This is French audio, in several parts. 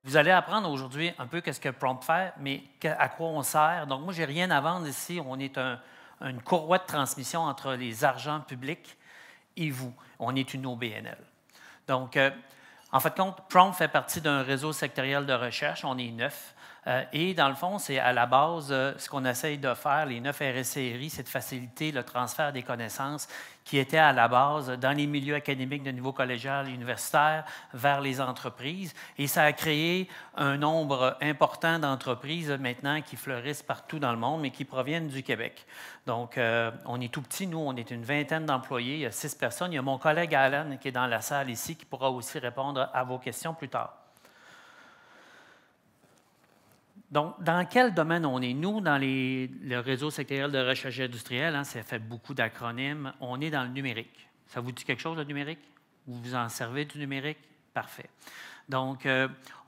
Vous allez apprendre aujourd'hui un peu qu'est-ce que Prompt fait, mais à quoi on sert. Donc, moi, je n'ai rien à vendre ici. On est une courroie de transmission entre les argents publics et vous. On est une OBNL. Donc, en fait, Prompt fait partie d'un réseau sectoriel de recherche. On est 9. Et dans le fond, c'est à la base, ce qu'on essaye de faire, les 9 RSCRI, c'est de faciliter le transfert des connaissances qui étaient à la base dans les milieux académiques de niveau collégial et universitaire vers les entreprises. Et ça a créé un nombre important d'entreprises maintenant qui fleurissent partout dans le monde, mais qui proviennent du Québec. Donc, on est tout petit, nous, on est une vingtaine d'employés, il y a 6 personnes. Il y a mon collègue Alan qui est dans la salle ici, qui pourra aussi répondre à vos questions plus tard. Donc, dans quel domaine on est? Nous, dans le réseau sectoriel de recherche industrielle, ça fait beaucoup d'acronymes, on est dans le numérique. Ça vous dit quelque chose, le numérique? Vous vous en servez du numérique? Parfait. Donc,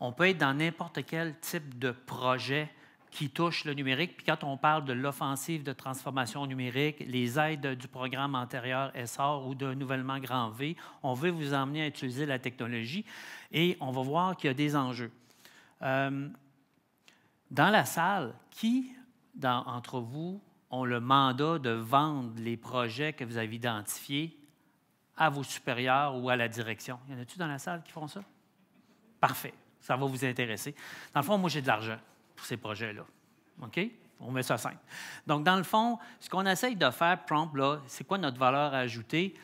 on peut être dans n'importe quel type de projet qui touche le numérique. Puis quand on parle de l'offensive de transformation numérique, les aides du programme antérieur SR ou de nivellement grand V, on veut vous emmener à utiliser la technologie et on va voir qu'il y a des enjeux. Dans la salle, qui entre vous ont le mandat de vendre les projets que vous avez identifiés à vos supérieurs ou à la direction? Y en a-t-il dans la salle qui font ça? Parfait, ça va vous intéresser. Dans le fond, moi, j'ai de l'argent pour ces projets-là. OK? On met ça simple. Donc, dans le fond, ce qu'on essaye de faire, Prompt, là, c'est quoi notre valeur ajoutée?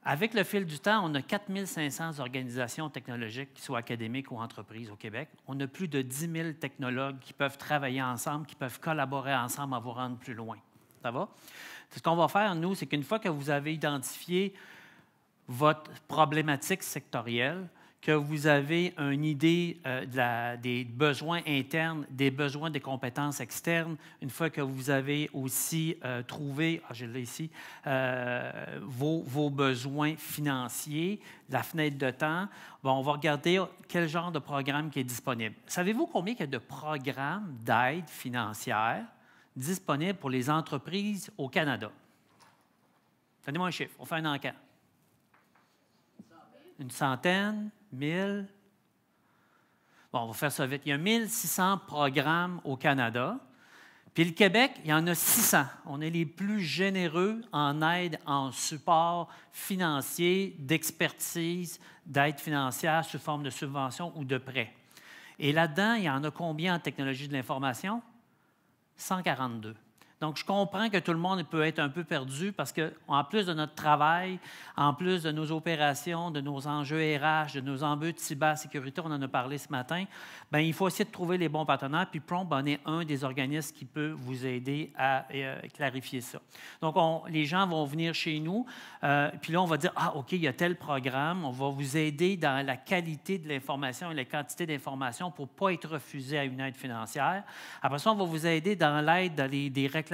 Avec le fil du temps, on a 4 500 organisations technologiques, qui soient académiques ou entreprises au Québec. On a plus de 10 000 technologues qui peuvent travailler ensemble, qui peuvent collaborer ensemble à vous rendre plus loin. Ça va? Ce qu'on va faire, nous, c'est qu'une fois que vous avez identifié votre problématique sectorielle, que vous avez une idée des besoins internes, des besoins des compétences externes, une fois que vous avez aussi trouvé, je l'ai ici, vos besoins financiers, la fenêtre de temps, bon, on va regarder quel genre de programme qui est disponible. Savez-vous combien il y a de programmes d'aide financière disponibles pour les entreprises au Canada? Donnez-moi un chiffre, on fait un enquête. Une centaine? 1000? Bon, on va faire ça vite. Il y a 1600 programmes au Canada. Puis le Québec, il y en a 600. On est les plus généreux en aide, en support financier, d'expertise, d'aide financière sous forme de subvention ou de prêt. Et là-dedans, il y en a combien en technologie de l'information? 142. Donc, je comprends que tout le monde peut être un peu perdu parce qu'en plus de notre travail, en plus de nos opérations, de nos enjeux RH, de nos enjeux de cybersécurité, on en a parlé ce matin, bien, il faut essayer de trouver les bons partenaires. Puis Prompt en est un des organismes qui peut vous aider à clarifier ça. Donc, les gens vont venir chez nous, puis là, on va dire, ah, OK, il y a tel programme, on va vous aider dans la qualité de l'information et la quantité d'information pour ne pas être refusé à une aide financière. Après ça, on va vous aider dans l'aide des réclamations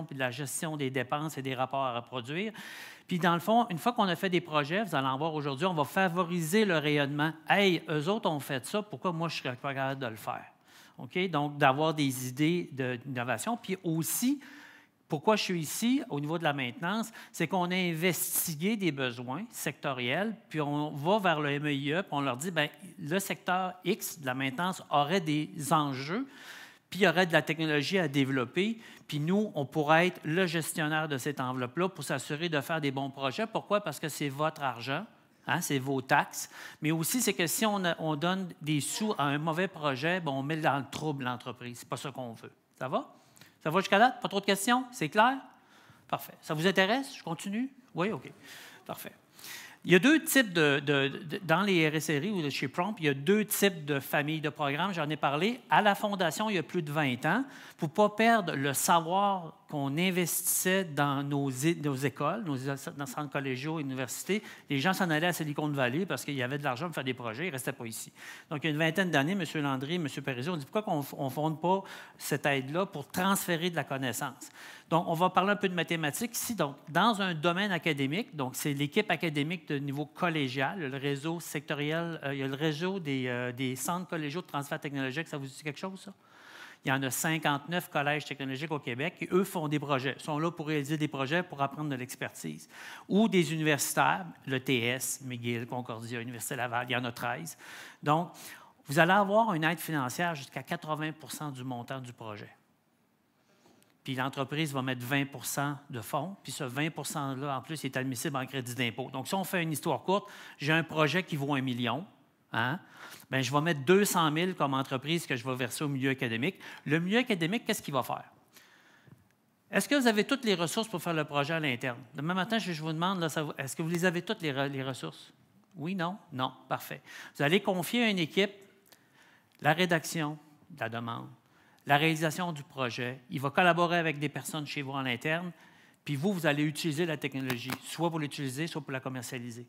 puis de la gestion des dépenses et des rapports à reproduire. Puis, dans le fond, une fois qu'on a fait des projets, vous allez en voir aujourd'hui, on va favoriser le rayonnement. Hey, eux autres ont fait ça, pourquoi moi, je ne serais pas capable de le faire? OK? Donc, d'avoir des idées d'innovation. Puis aussi, pourquoi je suis ici au niveau de la maintenance, c'est qu'on a investigué des besoins sectoriels, puis on va vers le MEIE, puis on leur dit, bien, le secteur X de la maintenance aurait des enjeux, puis il y aurait de la technologie à développer, puis nous, on pourrait être le gestionnaire de cette enveloppe-là pour s'assurer de faire des bons projets. Pourquoi? Parce que c'est votre argent, c'est vos taxes, mais aussi c'est que si on donne des sous à un mauvais projet, bien, on met dans le trouble l'entreprise. C'est pas ça qu'on veut. Ça va? Ça va jusqu'à date? Pas trop de questions? C'est clair? Parfait. Ça vous intéresse? Je continue? Oui? OK. Parfait. Il y a deux types dans les RSRI ou chez Prompt, il y a deux types de familles de programmes. J'en ai parlé. À la Fondation, il y a plus de 20 ans, pour ne pas perdre le savoir qu'on investissait dans nos écoles, nos centres collégiaux et universités. Les gens s'en allaient à Silicon Valley parce qu'il y avait de l'argent pour faire des projets, ils ne restaient pas ici. Donc, il y a une vingtaine d'années, M. Landry, M. Parizeau, on dit pourquoi on ne fonde pas cette aide-là pour transférer de la connaissance. Donc, on va parler un peu de mathématiques ici. Donc, dans un domaine académique, donc c'est l'équipe académique de niveau collégial, le réseau sectoriel, il y a le réseau des centres collégiaux de transfert technologique. Ça vous dit quelque chose, ça? Il y en a 59 collèges technologiques au Québec qui, eux, font des projets. Ils sont là pour réaliser des projets, pour apprendre de l'expertise. Ou des universitaires, l'ETS, McGill, Concordia, Université Laval, il y en a 13. Donc, vous allez avoir une aide financière jusqu'à 80 du montant du projet. Puis l'entreprise va mettre 20 de fonds, puis ce 20 %-là, en plus, est admissible en crédit d'impôt. Donc, si on fait une histoire courte, j'ai un projet qui vaut 1 million. Hein? Bien, je vais mettre 200 000 comme entreprise que je vais verser au milieu académique. Le milieu académique, qu'est-ce qu'il va faire? Est-ce que vous avez toutes les ressources pour faire le projet à l'interne? Demain matin, je vous demande, est-ce que vous les avez toutes les ressources? Oui, non? Non, parfait. Vous allez confier à une équipe la rédaction de la demande, la réalisation du projet. Il va collaborer avec des personnes chez vous en interne, puis vous allez utiliser la technologie, soit pour l'utiliser, soit pour la commercialiser.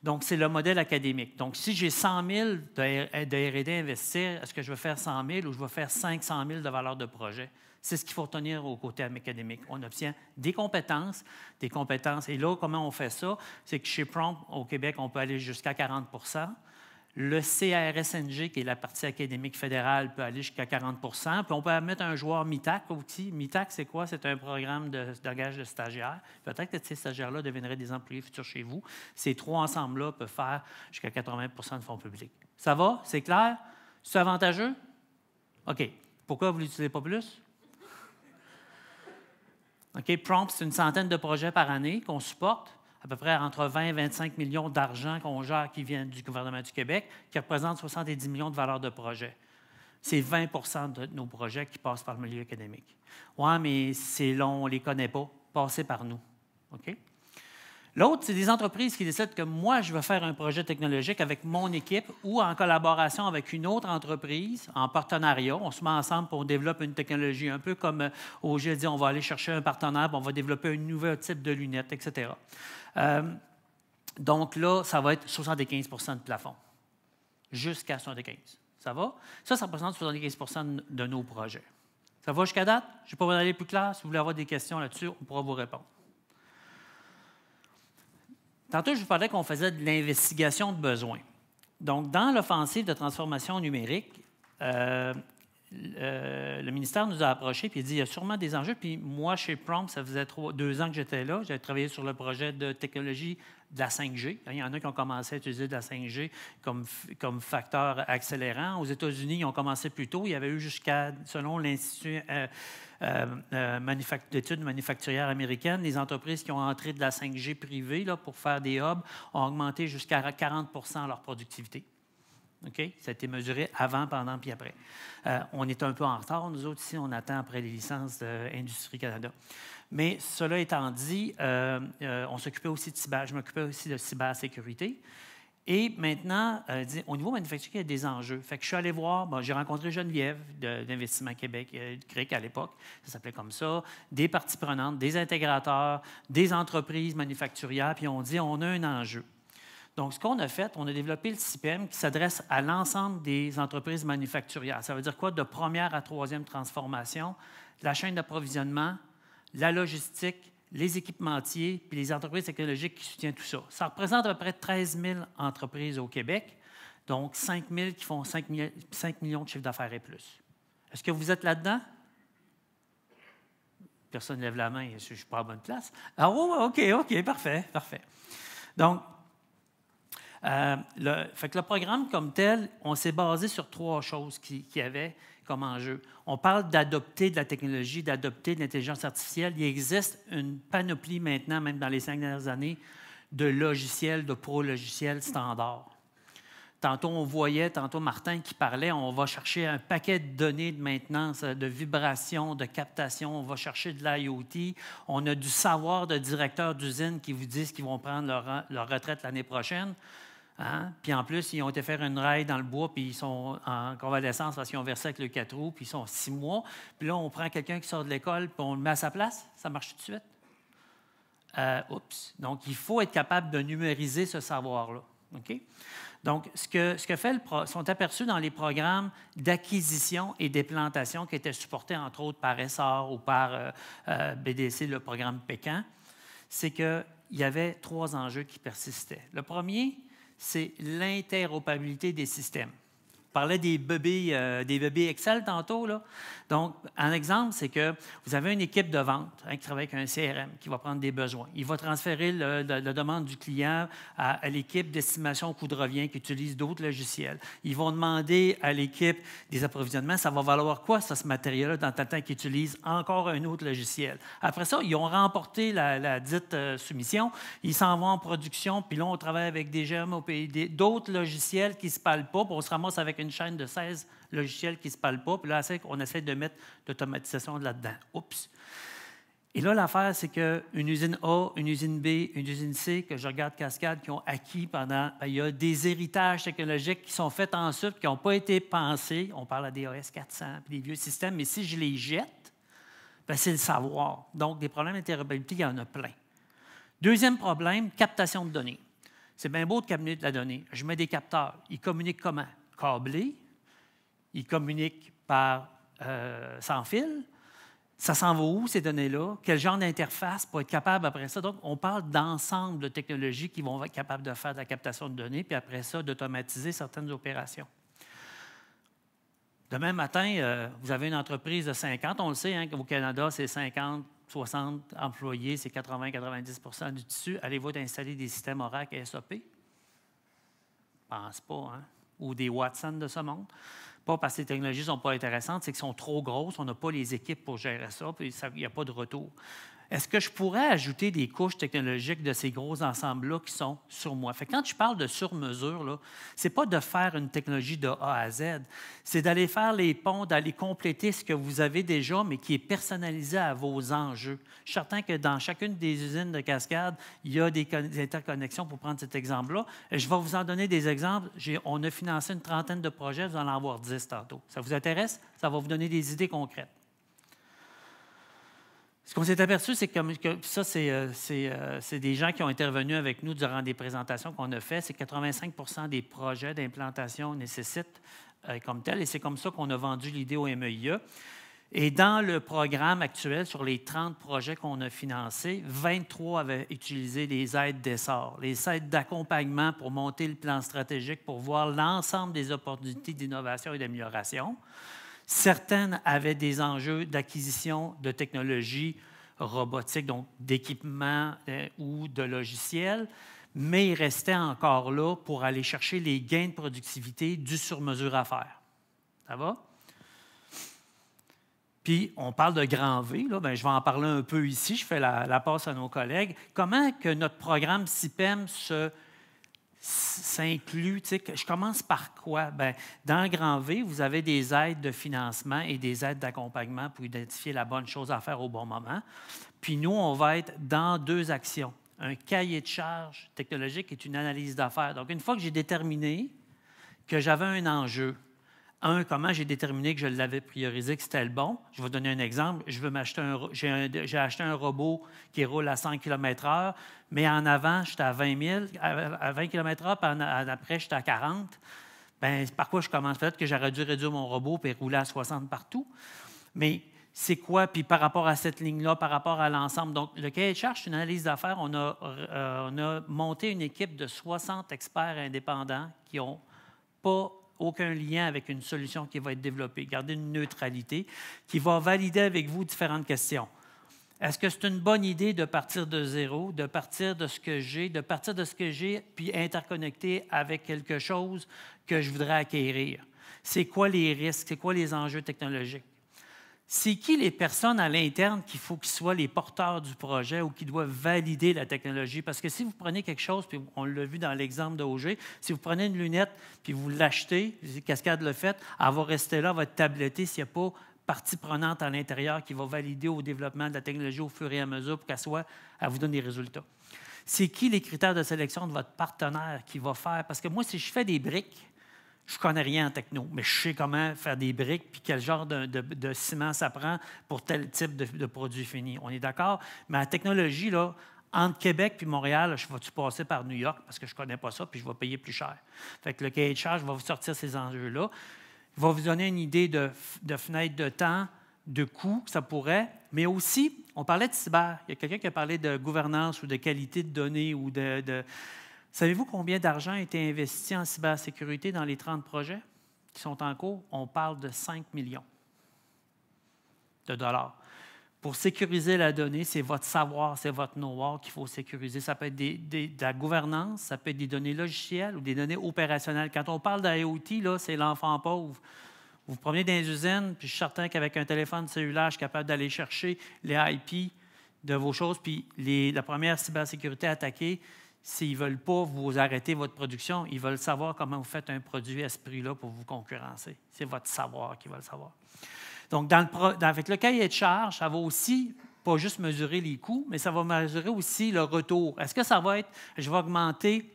Donc, c'est le modèle académique. Donc, si j'ai 100 000 de R&D à investir, est-ce que je vais faire 100 000 ou je vais faire 500 000 de valeur de projet? C'est ce qu'il faut retenir au côté académique. On obtient des compétences. Et là, comment on fait ça? C'est que chez Prompt, au Québec, on peut aller jusqu'à 40 %. Le CRSNG, qui est la partie académique fédérale, peut aller jusqu'à 40 %. Puis on peut mettre un joueur MITAC aussi. MITAC, c'est quoi? C'est un programme d'engagement de stagiaires. Peut-être que ces stagiaires-là deviendraient des employés futurs chez vous. Ces trois ensembles-là peuvent faire jusqu'à 80 % de fonds publics. Ça va? C'est clair? C'est avantageux? OK. Pourquoi vous ne l'utilisez pas plus? OK. Prompt, c'est une centaine de projets par année qu'on supporte. À peu près entre 20 et 25 millions d'argent qu'on gère qui viennent du gouvernement du Québec, qui représentent 70 millions de valeur de projet. C'est 20 % de nos projets qui passent par le milieu académique. Oui, mais c'est long, on ne les connaît pas. Passez par nous. OK? L'autre, c'est des entreprises qui décident que moi, je veux faire un projet technologique avec mon équipe ou en collaboration avec une autre entreprise, en partenariat. On se met ensemble pour développer une technologie, un peu comme au j'ai dit, on va aller chercher un partenaire, on va développer un nouveau type de lunettes, etc. Donc là, ça va être 75 % de plafond, jusqu'à 75. Ça va? Ça représente 75 % de nos projets. Ça va jusqu'à date? Je ne vais pas vous aller plus clair. Si vous voulez avoir des questions là-dessus, on pourra vous répondre. Tantôt, je vous parlais qu'on faisait de l'investigation de besoins. Donc, dans l'offensive de transformation numérique, le ministère nous a approchés et il dit il y a sûrement des enjeux. Puis moi, chez Prompt, ça faisait 2 ans que j'étais là. J'avais travaillé sur le projet de technologie de la 5G. Il y en a qui ont commencé à utiliser de la 5G comme facteur accélérant. Aux États-Unis, ils ont commencé plus tôt. Il y avait eu jusqu'à, selon l'Institut d'études manufacturières américaines, les entreprises qui ont entré de la 5G privée là, pour faire des hubs ont augmenté jusqu'à 40 % leur productivité. Okay? Ça a été mesuré avant, pendant puis après. On est un peu en retard, nous autres ici, on attend après les licences d'Industrie Canada. Mais cela étant dit, on s'occupait aussi de je m'occupais aussi de cybersécurité. Et maintenant, au niveau manufacturier, il y a des enjeux. Fait que je suis allé voir, j'ai rencontré Geneviève d'Investissement Québec, CRIC à l'époque, ça s'appelait comme ça, des parties prenantes, des intégrateurs, des entreprises manufacturières, puis on dit on a un enjeu. Donc, ce qu'on a fait, on a développé le CIPEM qui s'adresse à l'ensemble des entreprises manufacturières. Ça veut dire quoi? De première à troisième transformation, la chaîne d'approvisionnement, la logistique, les équipementiers, puis les entreprises technologiques qui soutiennent tout ça. Ça représente à peu près 13 000 entreprises au Québec, donc 5 000 qui font 5 millions de chiffre d'affaires et plus. Est-ce que vous êtes là-dedans? Personne ne lève la main, je ne suis pas à la bonne place. Ah oui, OK, parfait. Donc, le programme comme tel, on s'est basé sur 3 choses qu'il y avait comme enjeu. On parle d'adopter de la technologie, d'adopter de l'intelligence artificielle. Il existe une panoplie maintenant, même dans les 5 dernières années, de logiciels, de pro-logiciels standards. Tantôt Martin qui parlait, on va chercher un paquet de données de maintenance, de vibrations, de captation, on va chercher de l'IoT. On a du savoir de directeurs d'usines qui vous disent qu'ils vont prendre leur retraite l'année prochaine. Hein? Puis en plus, ils ont été faire une raille dans le bois, puis ils sont en convalescence parce qu'ils ont versé avec le 4 roues, puis ils sont 6 mois. Puis là, on prend quelqu'un qui sort de l'école, puis on le met à sa place. Ça marche tout de suite? Donc, il faut être capable de numériser ce savoir-là. OK? Donc, ce que sont aperçus dans les programmes d'acquisition et d'implantation qui étaient supportés, entre autres, par Essar ou par BDC, le programme Pécan, c'est qu'il y avait 3 enjeux qui persistaient. Le premier, c'est l'interopérabilité des systèmes. parlais des bébés Excel tantôt, là. Donc, un exemple, c'est que vous avez une équipe de vente qui travaille avec un CRM qui va prendre des besoins. Il va transférer la demande du client à l'équipe d'estimation au coût de revient qui utilise d'autres logiciels. Ils vont demander à l'équipe des approvisionnements, ça va valoir quoi, ça, ce matériel-là, dans le temps qu'ils utilisent encore un autre logiciel. Après ça, ils ont remporté la dite soumission, ils s'en vont en production, puis là, on travaille avec des GM, d'autres logiciels qui ne se parlent pas, puis on se ramasse avec une chaîne de 16 logiciels qui ne se parlent pas, puis là, on essaie de mettre l'automatisation là-dedans. Oups! Et là, l'affaire, c'est qu'une usine A, une usine B, une usine C, que je regarde Cascade, qui ont acquis pendant... il y a des héritages technologiques qui sont faits ensuite, qui n'ont pas été pensés. On parle à des AS 400, puis des vieux systèmes, mais si je les jette, bien, c'est le savoir. Donc, des problèmes d'interopérabilité, il y en a plein. Deuxième problème, captation de données. C'est bien beau de capter de la donnée. Je mets des capteurs. Ils communiquent comment? Câblés. Ils communiquent par sans fil. Ça s'en va où, ces données-là? Quel genre d'interface pour être capable après ça? Donc, on parle d'ensemble de technologies qui vont être capables de faire de la captation de données, puis après ça, d'automatiser certaines opérations. Demain matin, vous avez une entreprise de 50, on le sait, hein, au Canada, c'est 50, 60 employés, c'est 80-90 du tissu. Allez-vous installer des systèmes Oracle et SAP? Je ne pense pas, hein? Ou des Watson de ce monde. Pas parce que les technologies ne sont pas intéressantes, c'est qu'elles sont trop grosses, on n'a pas les équipes pour gérer ça, puis il n'y a pas de retour. Est-ce que je pourrais ajouter des couches technologiques de ces gros ensembles-là qui sont sur moi? Fait que quand je parle de sur-mesure, ce n'est pas de faire une technologie de A à Z, c'est d'aller faire les ponts, d'aller compléter ce que vous avez déjà, mais qui est personnalisé à vos enjeux. Je suis certain que dans chacune des usines de Cascade, il y a des interconnexions pour prendre cet exemple-là. Je vais vous en donner des exemples. On a financé une trentaine de projets, vous allez en avoir 10 tantôt. Ça vous intéresse? Ça va vous donner des idées concrètes. Ce qu'on s'est aperçu, c'est que ça, c'est des gens qui ont intervenu avec nous durant des présentations qu'on a faites. C'est 85 des projets d'implantation nécessitent comme tel, et c'est comme ça qu'on a vendu l'idée au MEIA. Et dans le programme actuel, sur les 30 projets qu'on a financés, 23 avaient utilisé les aides d'essor, les aides d'accompagnement pour monter le plan stratégique, pour voir l'ensemble des opportunités d'innovation et d'amélioration. Certaines avaient des enjeux d'acquisition de technologies robotiques, donc d'équipements ou de logiciels, mais ils restaient encore là pour aller chercher les gains de productivité du sur-mesure à faire. Ça va? Puis, on parle de grand V, là, bien, je vais en parler un peu ici, je fais la passe à nos collègues. Comment que notre programme CIPEM s'inclut, tu sais, je commence par quoi? Bien, dans le grand V, vous avez des aides de financement et des aides d'accompagnement pour identifier la bonne chose à faire au bon moment. Puis nous, on va être dans deux actions. Un cahier de charges technologique et une analyse d'affaires. Donc, une fois que j'ai déterminé que j'avais un enjeu, comment j'ai déterminé que je l'avais priorisé, que c'était le bon? Je vais vous donner un exemple. J'ai acheté un robot qui roule à 100 km/h, mais en avant, j'étais à 20 km/h, puis après, j'étais à 40. Bien, par quoi je commence? Peut-être que j'aurais dû réduire mon robot et rouler à 60 partout. Mais c'est quoi? Puis par rapport à cette ligne-là, par rapport à l'ensemble. Donc, le cahier de charge, c'est une analyse d'affaires. On a monté une équipe de 60 experts indépendants qui n'ont pas aucun lien avec une solution qui va être développée. Gardez une neutralité, qui va valider avec vous différentes questions. Est-ce que c'est une bonne idée de partir de zéro, de partir de ce que j'ai, puis interconnecter avec quelque chose que je voudrais acquérir? C'est quoi les risques? C'est quoi les enjeux technologiques? C'est qui les personnes à l'interne qu'il faut qu'ils soient les porteurs du projet ou qui doivent valider la technologie? Parce que si vous prenez quelque chose, puis on l'a vu dans l'exemple d'Auger, si vous prenez une lunette puis vous l'achetez, Cascade le fait, elle va rester là, elle va être tablettée s'il n'y a pas partie prenante à l'intérieur qui va valider au développement de la technologie au fur et à mesure pour qu'elle vous donne des résultats. C'est qui les critères de sélection de votre partenaire qui va faire? Parce que moi, si je fais des briques, je ne connais rien en techno, mais je sais comment faire des briques puis quel genre de ciment ça prend pour tel type de produit fini. On est d'accord? Mais la technologie, là, entre Québec et Montréal, je vais-tu passer par New York parce que je ne connais pas ça puis je vais payer plus cher. Fait que le cahier de charge va vous sortir ces enjeux-là. Il va vous donner une idée de fenêtre de temps, de coût que ça pourrait, mais aussi, on parlait de cyber. Il y a quelqu'un qui a parlé de gouvernance ou de qualité de données ou Savez-vous combien d'argent a été investi en cybersécurité dans les 30 projets? qui sont en cours, on parle de 5 millions de dollars. Pour sécuriser la donnée, c'est votre savoir, c'est votre know-how qu'il faut sécuriser. Ça peut être de la gouvernance, ça peut être des données logicielles ou des données opérationnelles. Quand on parle d'IoT, là, c'est l'enfant pauvre. Vous vous promenez dans les usines, puis je suis certain qu'avec un téléphone cellulaire, je suis capable d'aller chercher les IP de vos choses. Puis la première cybersécurité attaquée, s'ils ne veulent pas vous arrêter votre production, ils veulent savoir comment vous faites un produit à ce prix-là pour vous concurrencer. C'est votre savoir qu'ils veulent savoir. Donc, avec le cahier de charge, ça va aussi, pas juste mesurer les coûts, mais ça va mesurer aussi le retour. Est-ce que ça va être, je vais augmenter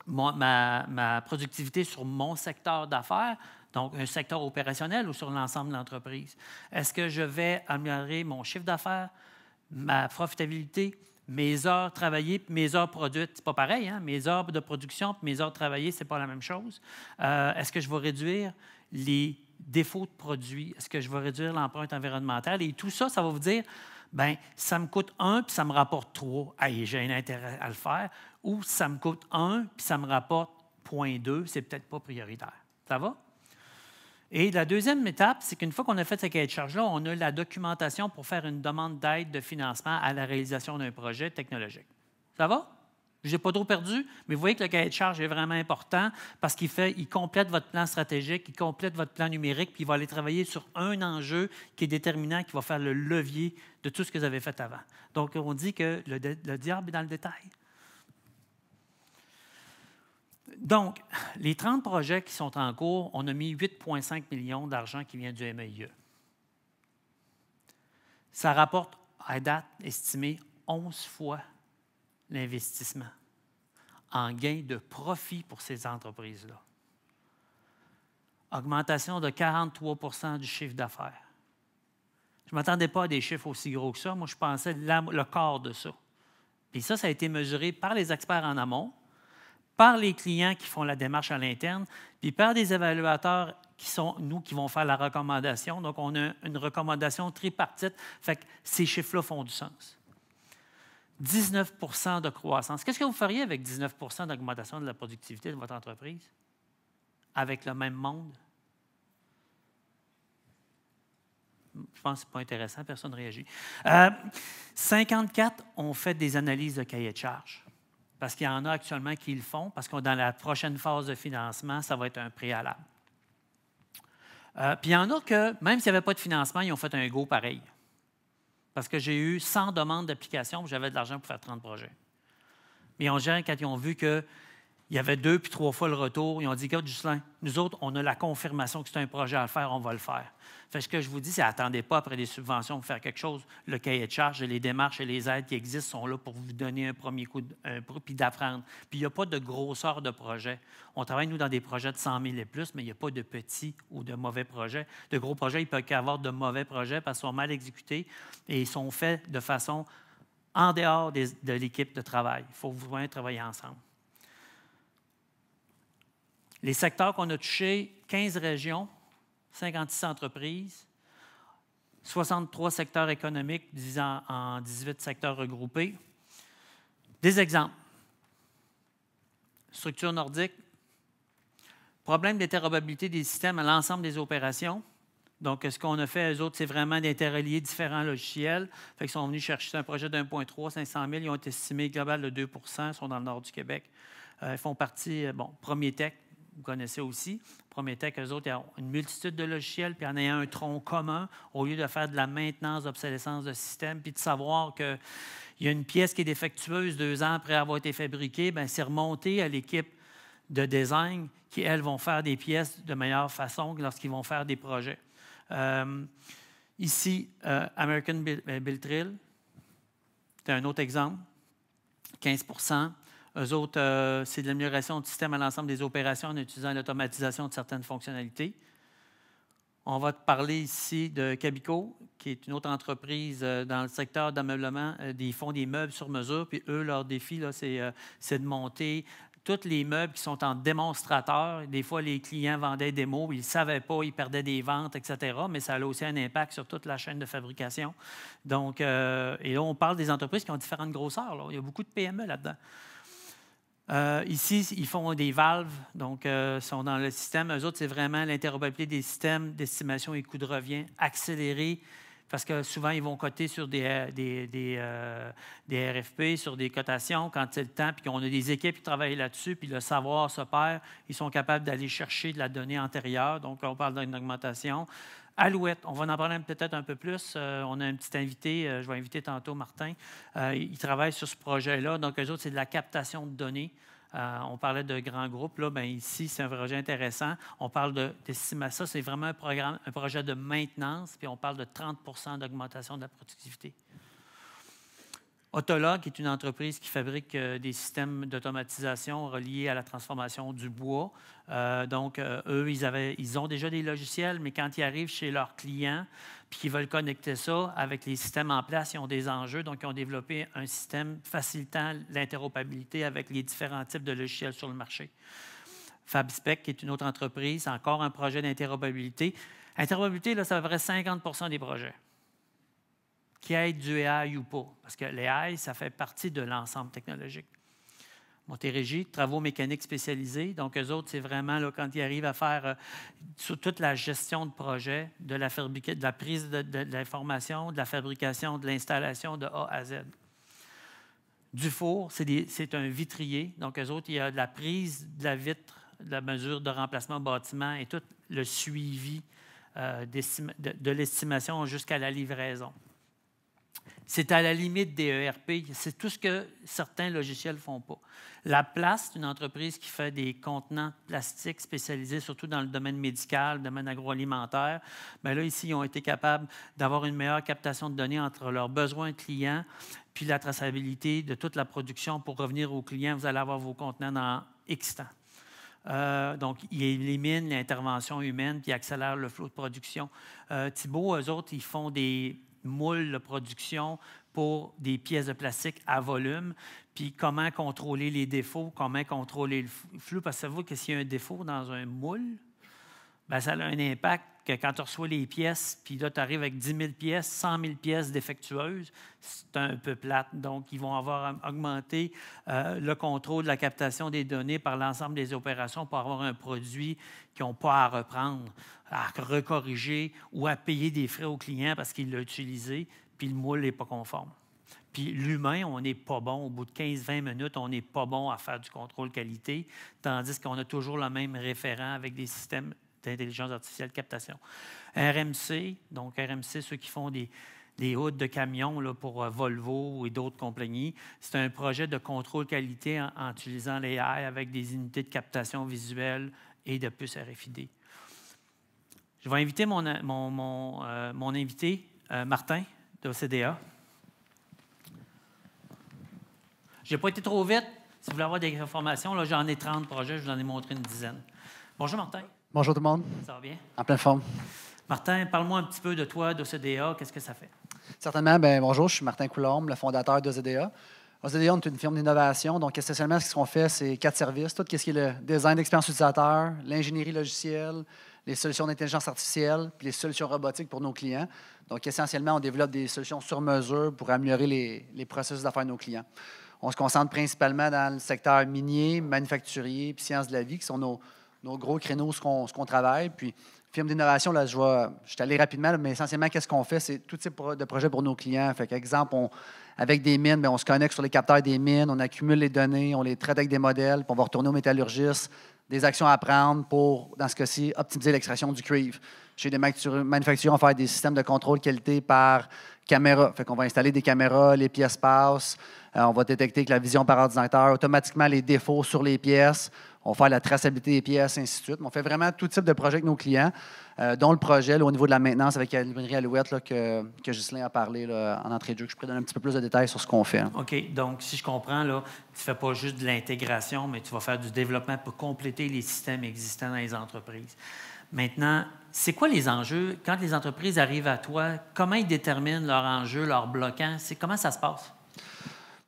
ma productivité sur mon secteur d'affaires, donc un secteur opérationnel ou sur l'ensemble de l'entreprise? Est-ce que je vais améliorer mon chiffre d'affaires, ma profitabilité, mes heures travaillées, mes heures produites? C'est pas pareil, hein? Mes heures de production et mes heures travaillées, c'est pas la même chose. Est-ce que je vais réduire les défauts de produits? Est-ce que je vais réduire l'empreinte environnementale? Et tout ça, ça va vous dire, bien, ça me coûte 1 puis ça me rapporte 3. Hey, j'ai un intérêt à le faire. Ou ça me coûte 1 puis ça me rapporte 0,2. C'est peut-être pas prioritaire. Ça va? Et la deuxième étape, c'est qu'une fois qu'on a fait ce cahier de charge-là, on a la documentation pour faire une demande d'aide de financement à la réalisation d'un projet technologique. Ça va? Je n'ai pas trop perdu, mais vous voyez que le cahier de charge est vraiment important parce qu'il complète votre plan stratégique, il complète votre plan numérique, puis il va aller travailler sur un enjeu qui est déterminant, qui va faire le levier de tout ce que vous avez fait avant. Donc, on dit que le diable est dans le détail. Donc, les 30 projets qui sont en cours, on a mis 8,5 millions d'argent qui vient du MEIE. Ça rapporte, à date estimée, 11 fois l'investissement en gain de profit pour ces entreprises-là. Augmentation de 43 du chiffre d'affaires. Je ne m'attendais pas à des chiffres aussi gros que ça. Moi, je pensais le quart de ça. Puis ça a été mesuré par les experts en amont, par les clients qui font la démarche à l'interne, puis par des évaluateurs qui sont nous qui vont faire la recommandation. Donc, on a une recommandation tripartite. Fait que ces chiffres-là font du sens. 19 de croissance. Qu'est-ce que vous feriez avec 19 d'augmentation de la productivité de votre entreprise? Avec le même monde? Je pense que ce n'est pas intéressant, personne ne réagit. 54 ont fait des analyses de cahier de charge. Parce qu'il y en a actuellement qui le font, parce que dans la prochaine phase de financement, ça va être un préalable. Puis il y en a que, même s'il n'y avait pas de financement, ils ont fait un go pareil. Parce que j'ai eu 100 demandes d'application, j'avais de l'argent pour faire 30 projets. Mais quand ils ont vu qu'il y avait 2 puis 3 fois le retour, ils ont dit, regarde, Ghislain, nous autres, on a la confirmation que c'est un projet à faire, on va le faire. Fait que ce que je vous dis, c'est attendez pas après des subventions pour faire quelque chose. Le cahier de charge et les démarches et les aides qui existent sont là pour vous donner un premier coup, puis d'apprendre. Puis il n'y a pas de grosseur de projet. On travaille, nous, dans des projets de 100 000 et plus, mais il n'y a pas de petits ou de mauvais projets. De gros projets, il peut y avoir de mauvais projets parce qu'ils sont mal exécutés et ils sont faits de façon en dehors de l'équipe de travail. Il faut vraiment travailler ensemble. Les secteurs qu'on a touchés, 15 régions, 56 entreprises, 63 secteurs économiques divisés en 18 secteurs regroupés. Des exemples. Structure nordique, problème d'interopérabilité des systèmes à l'ensemble des opérations. Donc, ce qu'on a fait, eux autres, c'est vraiment d'interrelier différents logiciels. Fait qu'ils sont venus chercher un projet de 1,3, 500 000. Ils ont estimé global de 2 ils sont dans le nord du Québec. Ils font partie, Prométech, vous connaissez aussi. Prométech, eux autres, ils ont une multitude de logiciels, puis en ayant un tronc commun, au lieu de faire de la maintenance, d'obsolescence de système, puis de savoir qu'il y a une pièce qui est défectueuse 2 ans après avoir été fabriquée, bien, c'est remonté à l'équipe de design qui, elles, vont faire des pièces de meilleure façon lorsqu'ils vont faire des projets. Ici, American Biltril, c'est un autre exemple, 15 Eux autres, c'est de l'amélioration du système à l'ensemble des opérations en utilisant l'automatisation de certaines fonctionnalités. On va te parler ici de Cabico, qui est une autre entreprise dans le secteur d'ameublement. Ils font des meubles sur mesure, puis eux, leur défi, là, c'est de monter tous les meubles qui sont en démonstrateur. Des fois, les clients vendaient des mots, ils ne savaient pas, ils perdaient des ventes, etc., mais ça a aussi un impact sur toute la chaîne de fabrication. Donc, et là, on parle des entreprises qui ont différentes grosseurs. Là. Il y a beaucoup de PME là-dedans. Ici, ils font des valves, donc sont dans le système. Eux autres, c'est vraiment l'interopérabilité des systèmes d'estimation et coûts de revient accélérés, parce que souvent, ils vont coter sur des RFP, sur des cotations quand c'est le temps, puis qu'on a des équipes qui travaillent là-dessus, puis le savoir se perd. Ils sont capables d'aller chercher de la donnée antérieure, donc on parle d'une augmentation. Alouette, on va en parler peut-être un peu plus. On a un petit invité, je vais inviter tantôt Martin. Il travaille sur ce projet-là. Donc, eux autres, c'est de la captation de données. On parlait de grands groupes. Là, bien, ici, c'est un projet intéressant. On parle d'estimation. Ça, c'est vraiment un projet de maintenance, puis on parle de 30 d'augmentation de la productivité. Autolog est une entreprise qui fabrique des systèmes d'automatisation reliés à la transformation du bois. Donc, eux, ils ont déjà des logiciels, mais quand ils arrivent chez leurs clients puis qu'ils veulent connecter ça avec les systèmes en place, ils ont des enjeux. Donc, ils ont développé un système facilitant l'interopérabilité avec les différents types de logiciels sur le marché. FabSpec, qui est une autre entreprise, encore un projet d'interopérabilité. Interopérabilité, là, ça va 50 des projets. Qui aide du AI ou pas. Parce que l'AI, ça fait partie de l'ensemble technologique. Montérégie, travaux mécaniques spécialisés. Donc, eux autres, c'est vraiment là, quand ils arrivent à faire sur toute la gestion de projet, de la prise de l'information, de la fabrication, de l'installation de A à Z. Dufour, c'est un vitrier. Donc, eux autres, il y a de la prise de la vitre, de la mesure de remplacement bâtiment et tout le suivi de l'estimation jusqu'à la livraison. C'est à la limite des ERP. C'est tout ce que certains logiciels ne font pas. La Place, c'est une entreprise qui fait des contenants plastiques spécialisés, surtout dans le domaine médical, le domaine agroalimentaire. Bien là, ici, ils ont été capables d'avoir une meilleure captation de données entre leurs besoins clients puis la traçabilité de toute la production pour revenir aux clients. Vous allez avoir vos contenants dans X temps. Donc, ils éliminent l'intervention humaine puis accélèrent le flot de production. Thibault, eux autres, ils font des moules de production pour des pièces de plastique à volume, puis comment contrôler les défauts, comment contrôler le flux, parce que savez-vous que s'il y a un défaut dans un moule, bien, ça a un impact que quand tu reçois les pièces, puis là, tu arrives avec 10 000 pièces, 100 000 pièces défectueuses, c'est un peu plate. Donc, ils vont avoir augmenté le contrôle de la captation des données par l'ensemble des opérations pour avoir un produit qu'ils n'ont pas à reprendre, à recorriger ou à payer des frais au client parce qu'il l'a utilisé, puis le moule n'est pas conforme. Puis l'humain, on n'est pas bon. Au bout de 15-20 minutes, on n'est pas bon à faire du contrôle qualité, tandis qu'on a toujours le même référent avec des systèmes d'intelligence artificielle de captation. RMC, donc RMC, ceux qui font des hoods de camions là, pour Volvo et d'autres compagnies, c'est un projet de contrôle qualité en utilisant l'AI avec des unités de captation visuelle et de puces RFID. Je vais inviter mon invité, Martin, d'OCDA. Je n'ai pas été trop vite. Si vous voulez avoir des informations, là, j'en ai 30 projets, je vous en ai montré une dizaine. Bonjour, Martin. Bonjour tout le monde. Ça va bien? En pleine forme. Martin, parle-moi un petit peu de toi, d'OCDA. Qu'est-ce que ça fait? Certainement. Bien, bonjour, je suis Martin Coulombe, le fondateur d'OCDA. OCDA, on est une firme d'innovation. Donc, essentiellement, ce qu'on fait, c'est 4 services. Tout ce qui est le design d'expérience utilisateur, l'ingénierie logicielle, les solutions d'intelligence artificielle, puis les solutions robotiques pour nos clients. Donc, essentiellement, on développe des solutions sur mesure pour améliorer les processus d'affaires de nos clients. On se concentre principalement dans le secteur minier, manufacturier puis sciences de la vie, qui sont nos gros créneaux, ce qu'on travaille. Puis, firme d'innovation, là, je vais aller rapidement, là, mais essentiellement, qu'est-ce qu'on fait? C'est tout type de projet pour nos clients. Fait qu'exemple, avec des mines, bien, on se connecte sur les capteurs des mines, on accumule les données, on les traite avec des modèles, puis on va retourner au métallurgiste, des actions à prendre pour, dans ce cas-ci, optimiser l'extraction du cuivre. Chez des manufacturiers, on va faire des systèmes de contrôle qualité par caméra. Fait qu'on va installer des caméras, les pièces passent, on va détecter avec la vision par ordinateur automatiquement les défauts sur les pièces. On va faire la traçabilité des pièces, ainsi de suite. On fait vraiment tout type de projet avec nos clients, dont le projet là, au niveau de la maintenance avec la librairie Alouette là, que Ghislain a parlé là, en entrée de jeu. Je pourrais donner un petit peu plus de détails sur ce qu'on fait. OK. Donc, si je comprends, là, tu ne fais pas juste de l'intégration, mais tu vas faire du développement pour compléter les systèmes existants dans les entreprises. Maintenant, c'est quoi les enjeux? Quand les entreprises arrivent à toi, comment ils déterminent leurs enjeux, leurs bloquants? Comment ça se passe?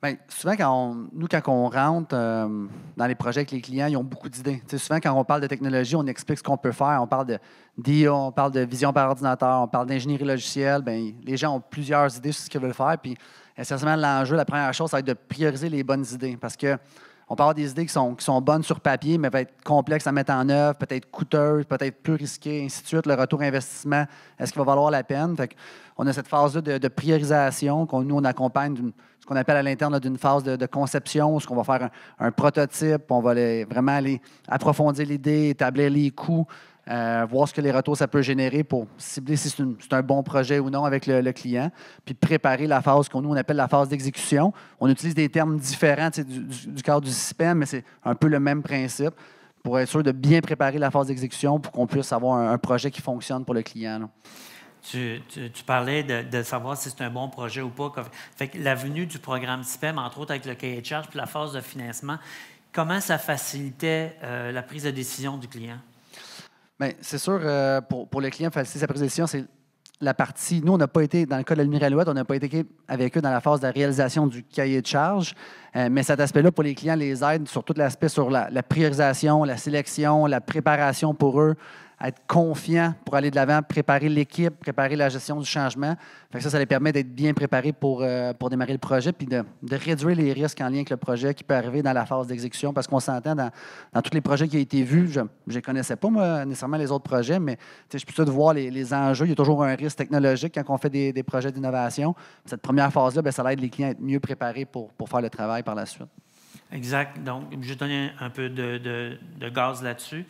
Bien, souvent, quand on rentre dans les projets avec les clients, ils ont beaucoup d'idées. Souvent, quand on parle de technologie, on explique ce qu'on peut faire. On parle d'IA, on parle de vision par ordinateur, on parle d'ingénierie logicielle. Bien, les gens ont plusieurs idées sur ce qu'ils veulent faire. Puis, essentiellement, l'enjeu, la première chose, ça va être de prioriser les bonnes idées. Parce que on peut avoir des idées qui sont bonnes sur papier, mais vont être complexes à mettre en œuvre, peut-être coûteuses, peut-être plus risquées, ainsi de suite. Le retour investissement, est-ce qu'il va valoir la peine? Fait on a cette phase-là de priorisation nous, on accompagne ce qu'on appelle à l'interne d'une phase de conception, où on va faire un prototype, on va vraiment aller approfondir l'idée, établir les coûts, voir ce que les retours ça peut générer pour cibler si c'est un bon projet ou non avec le client, puis préparer la phase qu'on nous on appelle la phase d'exécution. On utilise des termes différents du cadre du système, mais c'est un peu le même principe pour être sûr de bien préparer la phase d'exécution pour qu'on puisse avoir un projet qui fonctionne pour le client, là. Tu parlais de savoir si c'est un bon projet ou pas. Fait que la venue du programme CIPEM, entre autres avec le cahier de charge puis la phase de financement, comment ça facilitait la prise de décision du client? Bien, c'est sûr, pour le client, faciliter sa prise de décision, c'est la partie. Nous, on n'a pas été, dans le cas de l'Aluminium Alouette, on n'a pas été avec eux dans la phase de réalisation du cahier de charge. Mais cet aspect-là, pour les clients, les aide sur tout l'aspect sur la priorisation, la sélection, la préparation pour eux, être confiants pour aller de l'avant, préparer l'équipe, préparer la gestion du changement. Fait que ça les permet d'être bien préparés pour démarrer le projet puis de réduire les risques en lien avec le projet qui peut arriver dans la phase d'exécution. Parce qu'on s'entend dans tous les projets qui ont été vus, je ne connaissais pas, moi, nécessairement les autres projets, mais je suis sûr de voir les enjeux. Il y a toujours un risque technologique quand on fait des projets d'innovation. Cette première phase-là, bien, ça aide les clients à être mieux préparés pour faire le travail par la suite. Exact. Donc, je vais donner un peu de gaz là-dessus.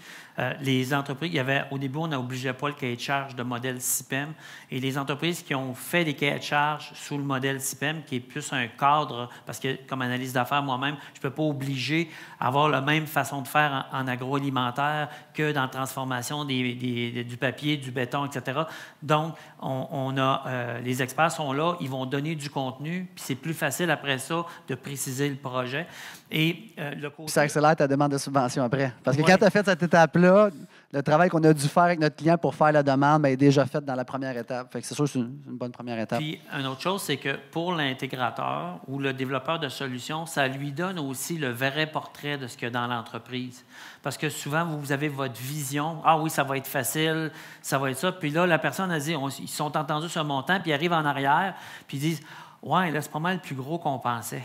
Les entreprises, au début, on n'obligeait pas le cahier de charge de modèle CIPEM. Et les entreprises qui ont fait des cahiers de charge sous le modèle CIPEM, qui est plus un cadre, parce que comme analyse d'affaires, moi-même, je ne peux pas obliger à avoir la même façon de faire en agroalimentaire que dans la transformation du papier, du béton, etc. Donc, les experts sont là, ils vont donner du contenu, puis c'est plus facile après ça de préciser le projet. Et ça accélère ta demande de subvention après. Parce que quand tu as fait cette étape-là, le travail qu'on a dû faire avec notre client pour faire la demande est déjà fait dans la première étape. Fait que c'est sûr que c'est une bonne première étape. Puis, une autre chose, c'est que pour l'intégrateur ou le développeur de solutions, ça lui donne aussi le vrai portrait de ce qu'il y a dans l'entreprise. Parce que souvent, vous avez votre vision. Ah oui, ça va être facile, ça va être ça. Puis là, la personne a dit, ils sont entendus sur un montant, puis ils arrivent en arrière, puis ils disent, ouais, là, c'est pas mal plus gros qu'on pensait.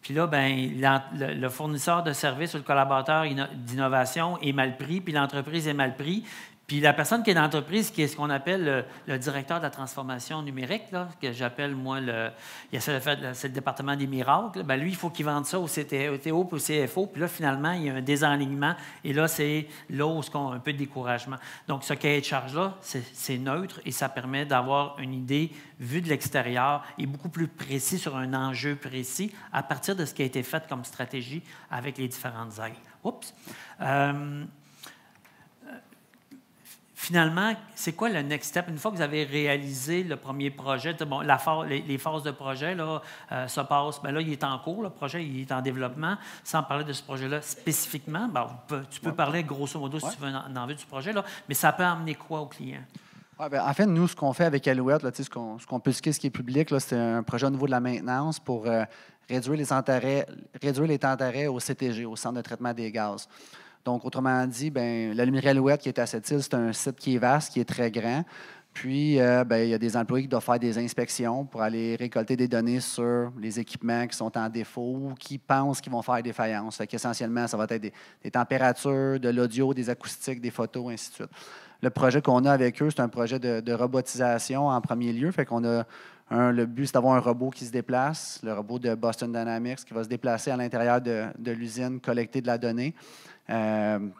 Puis là, bien, le fournisseur de services ou le collaborateur d'innovation est mal pris, puis l'entreprise est mal pris. Puis la personne qui est dans l'entreprise, qui est ce qu'on appelle le directeur de la transformation numérique, là, que j'appelle, moi, c'est le département des miracles, bien, lui, il faut qu'il vende ça au CTO et au CFO. Puis là, finalement, il y a un désalignement. Et là, c'est là où on a un peu de découragement. Donc, ce cahier de charge-là, c'est neutre et ça permet d'avoir une idée vue de l'extérieur et beaucoup plus précis sur un enjeu précis à partir de ce qui a été fait comme stratégie avec les différentes aides. Oups! Finalement, c'est quoi le next step? Une fois que vous avez réalisé le premier projet, bon, les phases de projet là, se passent, bien là, il est en cours, le projet, il est en développement. Sans parler de ce projet-là spécifiquement, ben, tu peux parler grosso modo si tu veux en envie du projet, là, mais ça peut amener quoi au client? Ouais, bien, en fait, nous, ce qu'on fait avec Alouette, là, ce qu'on peut expliquer, ce qui est public, c'est un projet au niveau de la maintenance pour réduire les temps d'arrêt au CTG, au Centre de traitement des gaz. Donc, autrement dit, l'Aluminerie Alouette qui est à cette île, c'est un site qui est vaste, qui est très grand. Puis, il y a des employés qui doivent faire des inspections pour aller récolter des données sur les équipements qui sont en défaut ou qui pensent qu'ils vont faire des faillances. Fait qu'essentiellement, ça va être des températures, de l'audio, des acoustiques, des photos, ainsi de suite. Le projet qu'on a avec eux, c'est un projet de robotisation en premier lieu. Fait qu'on a le but, c'est d'avoir un robot qui se déplace, le robot de Boston Dynamics qui va se déplacer à l'intérieur de l'usine, collecter de la donnée.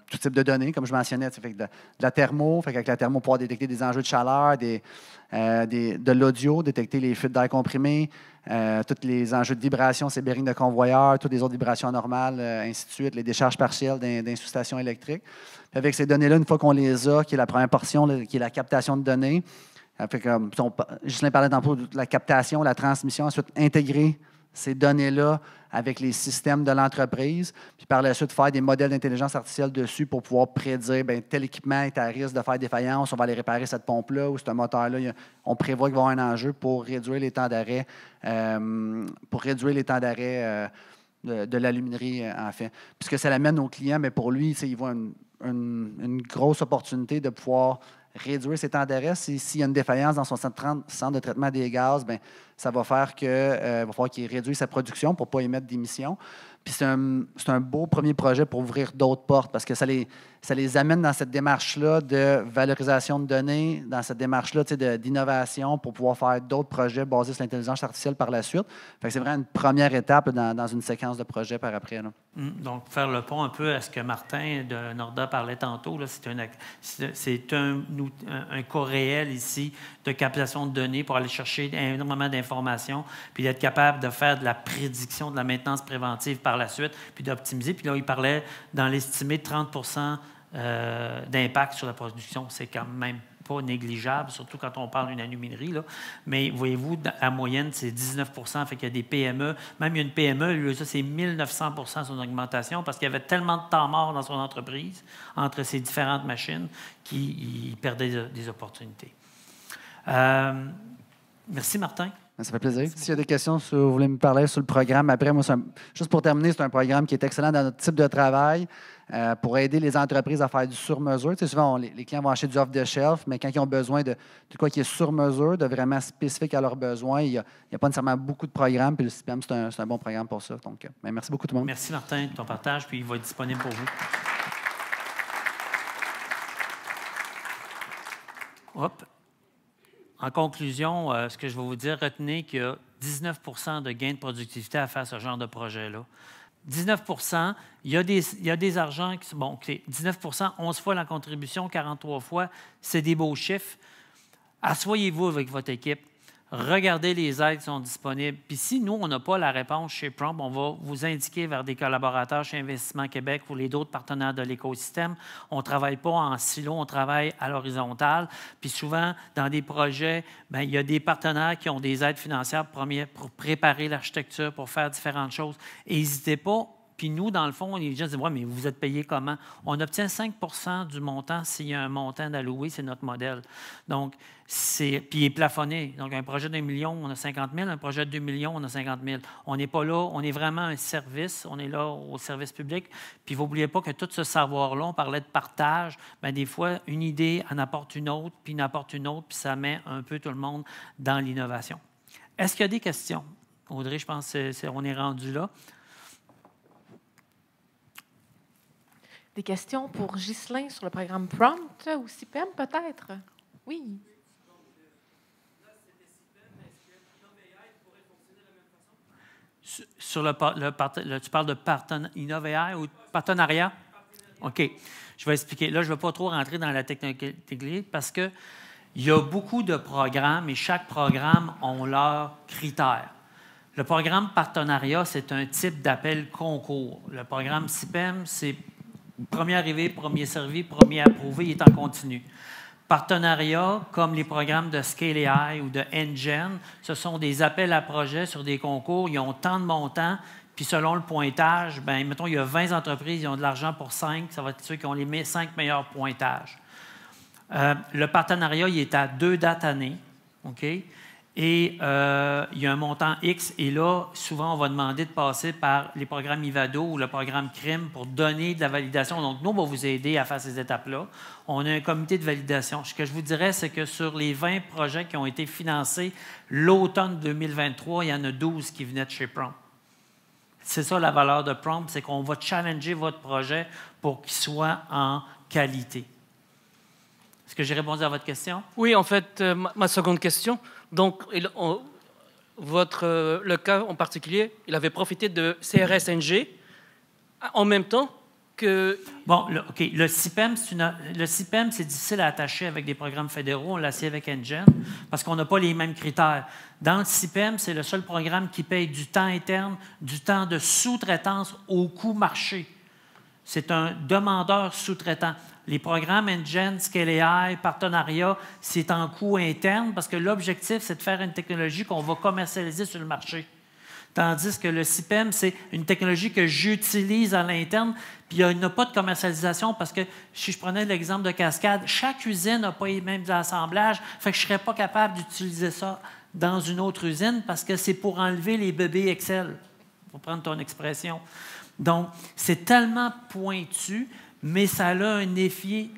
Tout type de données, comme je mentionnais, fait que de la thermo, fait qu'avec la thermo, pouvoir détecter des enjeux de chaleur, de l'audio, détecter les fuites d'air comprimé, tous les enjeux de vibration, ces bearings de convoyeur, toutes les autres vibrations anormales, ainsi de suite, les décharges partielles d'une sous-station électrique. Puis avec ces données-là, une fois qu'on les a, qui est la première portion, là, qui est la captation de données, fait que, Ghislain parlait tantôt de la captation, la transmission, ensuite intégrer ces données-là avec les systèmes de l'entreprise, puis par la suite faire des modèles d'intelligence artificielle dessus pour pouvoir prédire, tel équipement est à risque de faire défaillance, on va aller réparer cette pompe-là ou ce moteur-là. On prévoit qu'il va y avoir un enjeu pour réduire les temps d'arrêt, de l'aluminerie, en fait. Puisque ça l'amène aux clients, mais pour lui, il voit une grosse opportunité de pouvoir réduire ses temps d'arrêt. S'il y a une défaillance dans son centre de traitement des gaz, ça va faire va falloir qu'il réduise sa production pour ne pas émettre d'émissions. Puis c'est un beau premier projet pour ouvrir d'autres portes parce que ça les amène dans cette démarche-là de valorisation de données, dans cette démarche-là d'innovation pour pouvoir faire d'autres projets basés sur l'intelligence artificielle par la suite. Fait que c'est vraiment une première étape dans une séquence de projets par après. Là. Donc, faire le pont un peu à ce que Martin de Norda parlait tantôt, là, c'est un cas réel ici de captation de données pour aller chercher énormément d'informations, puis d'être capable de faire de la prédiction, de la maintenance préventive par la suite, puis d'optimiser. Puis là, il parlait dans l'estimé de 30 d'impact sur la production. C'est quand même pas négligeable, surtout quand on parle d'une aluminerie. Là. Mais voyez-vous, la moyenne, c'est 19 fait qu'il y a des PME. Même il y a une PME, lui, ça, c'est 1900 son augmentation parce qu'il y avait tellement de temps mort dans son entreprise entre ces différentes machines qu'il perdait des opportunités. Merci, Martin. Ça fait plaisir. S'il y a des questions, vous voulez me parler sur le programme, après, moi, juste pour terminer, c'est un programme qui est excellent dans notre type de travail pour aider les entreprises à faire du sur-mesure. Tu sais, souvent, les clients vont acheter du off-the-shelf, mais quand ils ont besoin de quoi qui est sur-mesure, de vraiment spécifique à leurs besoins, il n'y a pas nécessairement beaucoup de programmes, puis le CIPEM, c'est un bon programme pour ça. Donc, merci beaucoup tout le monde. Merci, Martin, de ton partage, puis il va être disponible pour vous. Hop. En conclusion, ce que je vais vous dire, retenez qu'il y a 19 de gains de productivité à faire ce genre de projet-là. 19 il y a des argents qui sont... Bon, 19 11 fois la contribution, 43 fois, c'est des beaux chiffres. Asseyez-vous avec votre équipe. Regardez les aides qui sont disponibles. Puis si nous, on n'a pas la réponse chez Prompt, on va vous indiquer vers des collaborateurs chez Investissement Québec ou les autres partenaires de l'écosystème. On ne travaille pas en silo, on travaille à l'horizontale. Puis souvent, dans des projets, bien, il y a des partenaires qui ont des aides financières pour préparer l'architecture, pour faire différentes choses. Et n'hésitez pas. Puis nous, dans le fond, les gens disent « Ouais, mais vous êtes payé comment? » On obtient 5 du montant s'il y a un montant d'alloué, c'est notre modèle. Donc, puis il est plafonné. Donc, un projet d'1 million, on a 50 000. Un projet de 2 millions, on a 50 000. On n'est pas là, on est vraiment un service. On est là au service public. Puis, vous n'oubliez pas que tout ce savoir-là, on parlait de partage. Bien, des fois, une idée en apporte une autre, puis puis ça met un peu tout le monde dans l'innovation. Est-ce qu'il y a des questions? Audrey, je pense qu'on est rendu là. Des questions pour Ghislain sur le programme Prompt ou CIPEM, peut-être? Oui. Sur tu parles de Innovair ou partenariat? OK. Je vais expliquer. Là, je ne vais pas trop rentrer dans la technique parce qu'il y a beaucoup de programmes et chaque programme a leurs critères. Le programme partenariat, c'est un type d'appel concours. Le programme CIPEM, c'est premier arrivé, premier servi, premier approuvé, il est en continu. Partenariat, comme les programmes de Scale AI ou de NGen, ce sont des appels à projets sur des concours. Ils ont tant de montants, puis selon le pointage, bien, mettons, il y a 20 entreprises, ils ont de l'argent pour 5, ça va être ceux qui ont les 5 meilleurs pointages. Le partenariat, il est à 2 dates années, OK? Et il y a un montant X, et là, souvent, on va demander de passer par les programmes IVADO ou le programme CRIM pour donner de la validation. Donc, nous, on va vous aider à faire ces étapes-là. On a un comité de validation. Ce que je vous dirais, c'est que sur les 20 projets qui ont été financés l'automne 2023, il y en a 12 qui venaient de chez Prompt. C'est ça la valeur de Prompt, c'est qu'on va challenger votre projet pour qu'il soit en qualité. Est-ce que j'ai répondu à votre question? Oui, en fait, ma seconde question. Donc, le cas en particulier, il avait profité de CRS-NG en même temps que... Bon, OK. Le CIPEM, c'est difficile à attacher avec des programmes fédéraux. On l'a essayé avec NGen parce qu'on n'a pas les mêmes critères. Dans le CIPEM, c'est le seul programme qui paye du temps interne, du temps de sous-traitance au coût marché. C'est un demandeur sous-traitant. Les programmes NGen, Scale AI, partenariat, c'est en coût interne parce que l'objectif, c'est de faire une technologie qu'on va commercialiser sur le marché. Tandis que le CIPEM, c'est une technologie que j'utilise à l'interne, puis il n'y a pas de commercialisation parce que, si je prenais l'exemple de Cascade, chaque usine n'a pas les mêmes assemblages, fait que je ne serais pas capable d'utiliser ça dans une autre usine parce que c'est pour enlever les bébés Excel, pour prendre ton expression. Donc, c'est tellement pointu, mais ça a un effet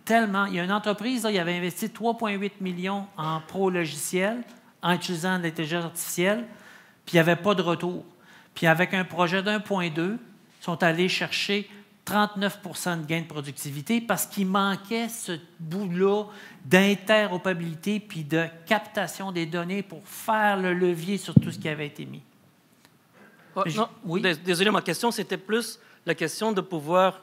tellement... Il y a une entreprise, là, il avait investi 3,8 millions en pro-logiciel en utilisant l'intelligence artificielle, puis il n'y avait pas de retour. Puis avec un projet d'1,2, ils sont allés chercher 39 de gain de productivité parce qu'il manquait ce bout-là d'interopérabilité puis de captation des données pour faire le levier sur tout ce qui avait été mis. Non, oui? Désolé, ma question, c'était plus la question de pouvoir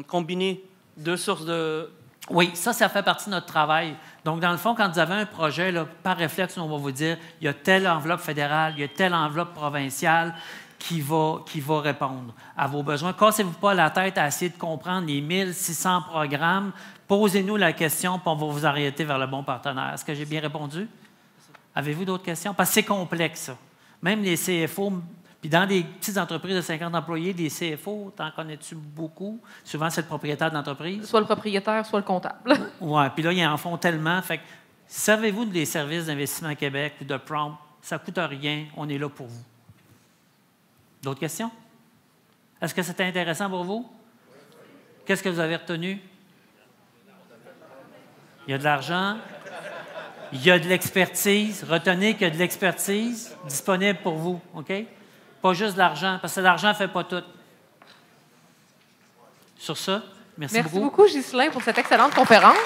combiner deux sources de... Oui, ça fait partie de notre travail. Donc, dans le fond, quand vous avez un projet, là, par réflexe, on va vous dire, il y a telle enveloppe fédérale, il y a telle enveloppe provinciale qui va répondre à vos besoins. Cassez-vous pas la tête à essayer de comprendre les 1600 programmes. Posez-nous la question, puis on va vous orienter vers le bon partenaire. Est-ce que j'ai bien répondu? Avez-vous d'autres questions? Parce que c'est complexe, ça. Même les CFO, puis dans des petites entreprises de 50 employés, des CFO, t'en connais-tu beaucoup? Souvent, c'est le propriétaire d'entreprise. Soit le propriétaire, soit le comptable. Oui, puis là, ils en font tellement. Fait que, savez-vous des services d'investissement Québec ou de Prompt? Ça ne coûte rien, on est là pour vous. D'autres questions? Est-ce que c'était intéressant pour vous? Qu'est-ce que vous avez retenu? Il y a de l'argent, il y a de l'expertise. Retenez qu'il y a de l'expertise disponible pour vous, OK? Pas juste de l'argent, parce que l'argent ne fait pas tout. Sur ça, merci beaucoup. Merci beaucoup, Ghislain, pour cette excellente conférence.